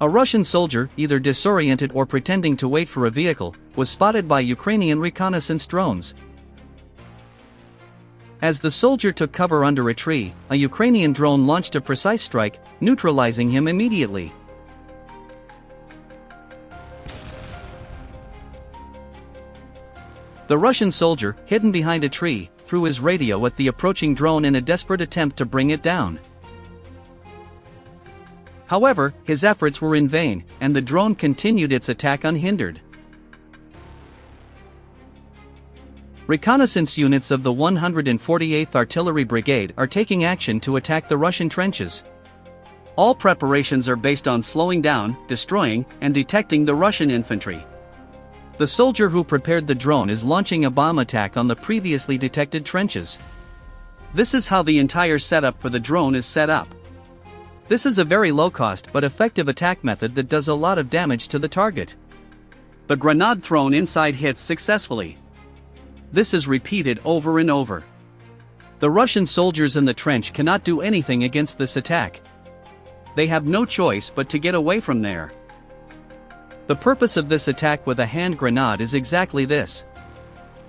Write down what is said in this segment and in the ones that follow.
A Russian soldier, either disoriented or pretending to wait for a vehicle, was spotted by Ukrainian reconnaissance drones. As the soldier took cover under a tree, a Ukrainian drone launched a precise strike, neutralizing him immediately. The Russian soldier, hidden behind a tree, threw his radio at the approaching drone in a desperate attempt to bring it down. However, his efforts were in vain, and the drone continued its attack unhindered. Reconnaissance units of the 148th Artillery Brigade are taking action to attack the Russian trenches. All preparations are based on slowing down, destroying, and detecting the Russian infantry. The soldier who prepared the drone is launching a bomb attack on the previously detected trenches. This is how the entire setup for the drone is set up. This is a very low-cost but effective attack method that does a lot of damage to the target. The grenade thrown inside hits successfully. This is repeated over and over. The Russian soldiers in the trench cannot do anything against this attack. They have no choice but to get away from there. The purpose of this attack with a hand grenade is exactly this: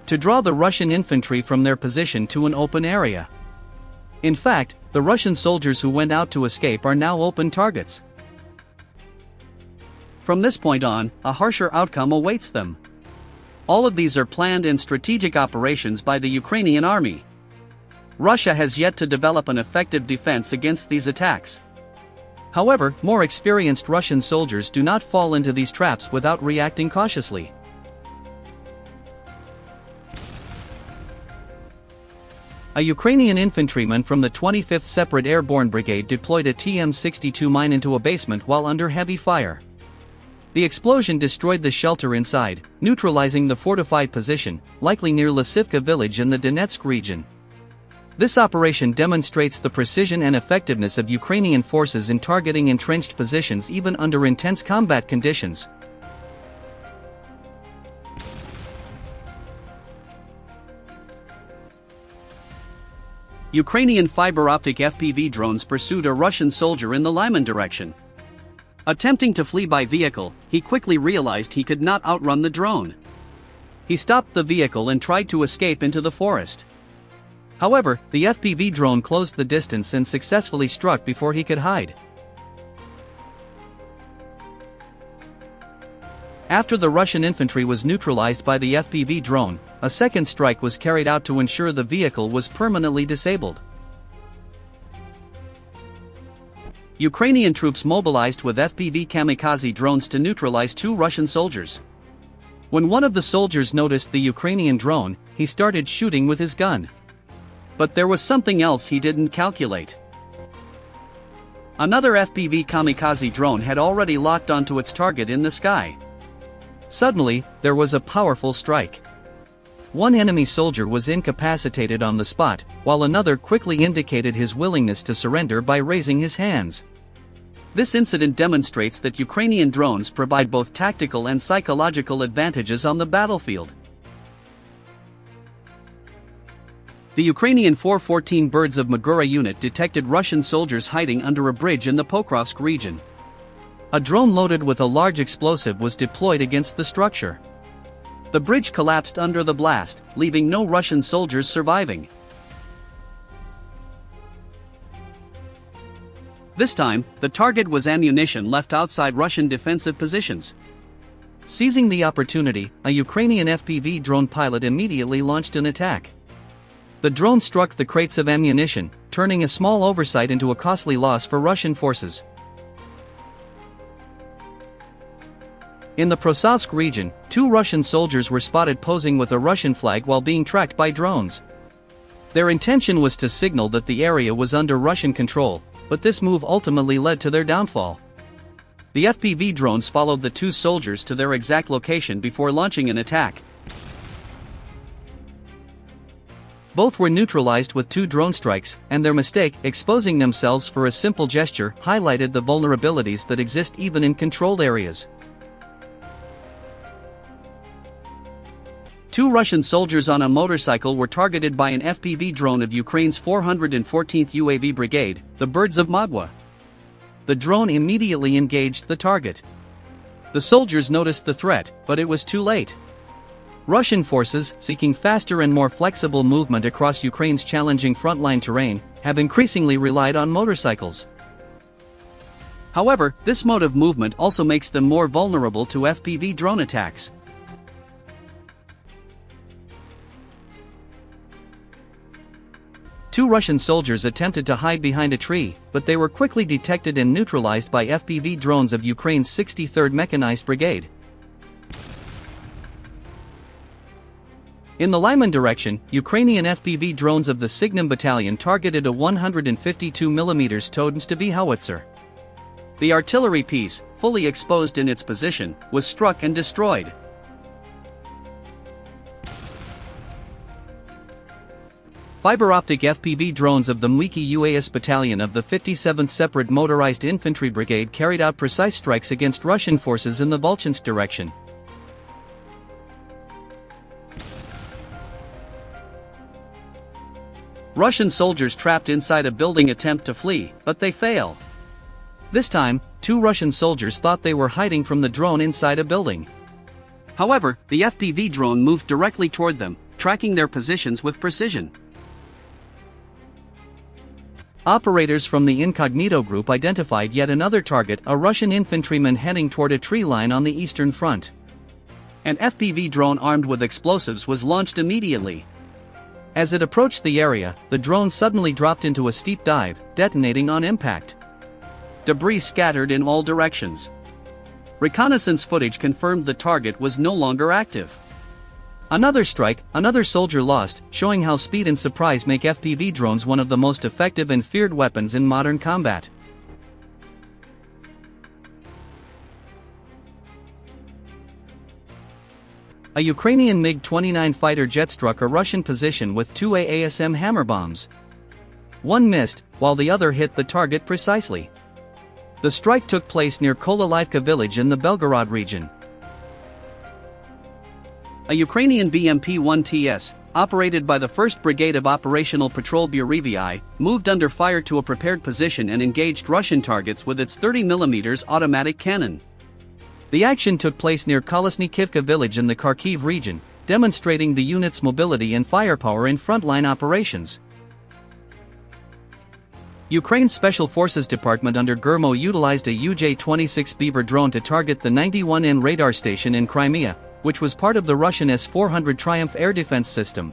to draw the Russian infantry from their position to an open area. In fact, the Russian soldiers who went out to escape are now open targets. From this point on, a harsher outcome awaits them. All of these are planned and strategic operations by the Ukrainian army. Russia has yet to develop an effective defense against these attacks. However, more experienced Russian soldiers do not fall into these traps without reacting cautiously. A Ukrainian infantryman from the 25th Separate Airborne Brigade deployed a TM-62 mine into a basement while under heavy fire. The explosion destroyed the shelter inside, neutralizing the fortified position, likely near Lysivka village in the Donetsk region. This operation demonstrates the precision and effectiveness of Ukrainian forces in targeting entrenched positions even under intense combat conditions. Ukrainian fiber-optic FPV drones pursued a Russian soldier in the Lyman direction. Attempting to flee by vehicle, he quickly realized he could not outrun the drone. He stopped the vehicle and tried to escape into the forest. However, the FPV drone closed the distance and successfully struck before he could hide. After the Russian infantry was neutralized by the FPV drone, a second strike was carried out to ensure the vehicle was permanently disabled. Ukrainian troops mobilized with FPV kamikaze drones to neutralize two Russian soldiers. When one of the soldiers noticed the Ukrainian drone, he started shooting with his gun. But there was something else he didn't calculate. Another FPV kamikaze drone had already locked onto its target in the sky. Suddenly, there was a powerful strike. One enemy soldier was incapacitated on the spot, while another quickly indicated his willingness to surrender by raising his hands. This incident demonstrates that Ukrainian drones provide both tactical and psychological advantages on the battlefield. The Ukrainian 414 Birds of Magura unit detected Russian soldiers hiding under a bridge in the Pokrovsk region. A drone loaded with a large explosive was deployed against the structure. The bridge collapsed under the blast, leaving no Russian soldiers surviving. This time, the target was ammunition left outside Russian defensive positions. Seizing the opportunity, a Ukrainian FPV drone pilot immediately launched an attack. The drone struck the crates of ammunition, turning a small oversight into a costly loss for Russian forces. In the Prosavsk region, two Russian soldiers were spotted posing with a Russian flag while being tracked by drones. Their intention was to signal that the area was under Russian control, but this move ultimately led to their downfall. The FPV drones followed the two soldiers to their exact location before launching an attack. Both were neutralized with two drone strikes, and their mistake, exposing themselves for a simple gesture, highlighted the vulnerabilities that exist even in controlled areas. Two Russian soldiers on a motorcycle were targeted by an FPV drone of Ukraine's 414th UAV Brigade, the Birds of Magwa. the drone immediately engaged the target. The soldiers noticed the threat, but it was too late. Russian forces, seeking faster and more flexible movement across Ukraine's challenging frontline terrain, have increasingly relied on motorcycles. However, this mode of movement also makes them more vulnerable to FPV drone attacks. Two Russian soldiers attempted to hide behind a tree, but they were quickly detected and neutralized by FPV drones of Ukraine's 63rd Mechanized Brigade. In the Lyman direction, Ukrainian FPV drones of the Signum Battalion targeted a 152mm Todens-to-be howitzer. The artillery piece, fully exposed in its position, was struck and destroyed. Fiber-optic FPV drones of the Mwiki UAS Battalion of the 57th Separate Motorized Infantry Brigade carried out precise strikes against Russian forces in the Volchansk direction. Russian soldiers trapped inside a building attempt to flee, but they fail. This time, two Russian soldiers thought they were hiding from the drone inside a building. However, the FPV drone moved directly toward them, tracking their positions with precision. Operators from the Incognito group identified yet another target, a Russian infantryman heading toward a tree line on the eastern front. An FPV drone armed with explosives was launched immediately. As it approached the area, the drone suddenly dropped into a steep dive, detonating on impact. Debris scattered in all directions. Reconnaissance footage confirmed the target was no longer active. Another strike, another soldier lost, showing how speed and surprise make FPV drones one of the most effective and feared weapons in modern combat. A Ukrainian MiG-29 fighter jet struck a Russian position with two AASM hammer bombs. One missed, while the other hit the target precisely. The strike took place near Kolalivka village in the Belgorod region. A Ukrainian BMP-1TS, operated by the 1st Brigade of Operational Patrol Burevii, moved under fire to a prepared position and engaged Russian targets with its 30mm automatic cannon. The action took place near Kolesnikivka village in the Kharkiv region, demonstrating the unit's mobility and firepower in frontline operations. Ukraine's Special Forces Department under Gurmo utilized a UJ-26 Beaver drone to target the 91N radar station in Crimea, which was part of the Russian S-400 Triumph air defense system.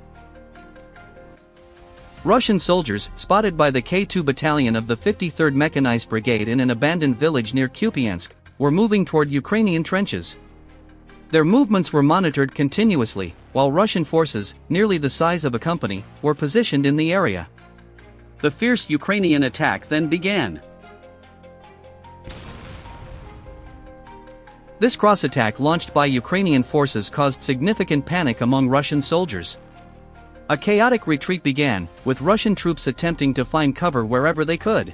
Russian soldiers, spotted by the K2 Battalion of the 53rd Mechanized Brigade in an abandoned village near Kupiansk, were moving toward Ukrainian trenches. Their movements were monitored continuously, while Russian forces, nearly the size of a company, were positioned in the area. The fierce Ukrainian attack then began. This cross-attack launched by Ukrainian forces caused significant panic among Russian soldiers. A chaotic retreat began, with Russian troops attempting to find cover wherever they could.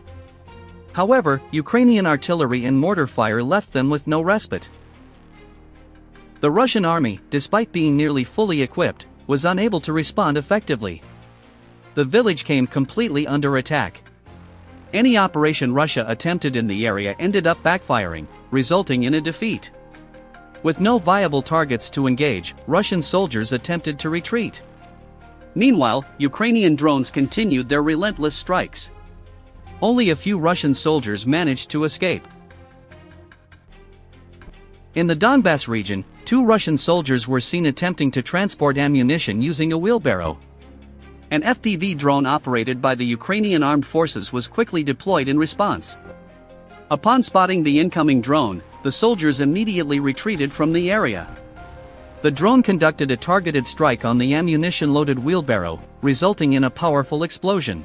However, Ukrainian artillery and mortar fire left them with no respite. The Russian army, despite being nearly fully equipped, was unable to respond effectively. The village came completely under attack. Any operation Russia attempted in the area ended up backfiring, resulting in a defeat. With no viable targets to engage, Russian soldiers attempted to retreat. Meanwhile, Ukrainian drones continued their relentless strikes. Only a few Russian soldiers managed to escape. In the Donbass region, two Russian soldiers were seen attempting to transport ammunition using a wheelbarrow. An FPV drone operated by the Ukrainian armed forces was quickly deployed in response. Upon spotting the incoming drone, the soldiers immediately retreated from the area. The drone conducted a targeted strike on the ammunition-loaded wheelbarrow, resulting in a powerful explosion.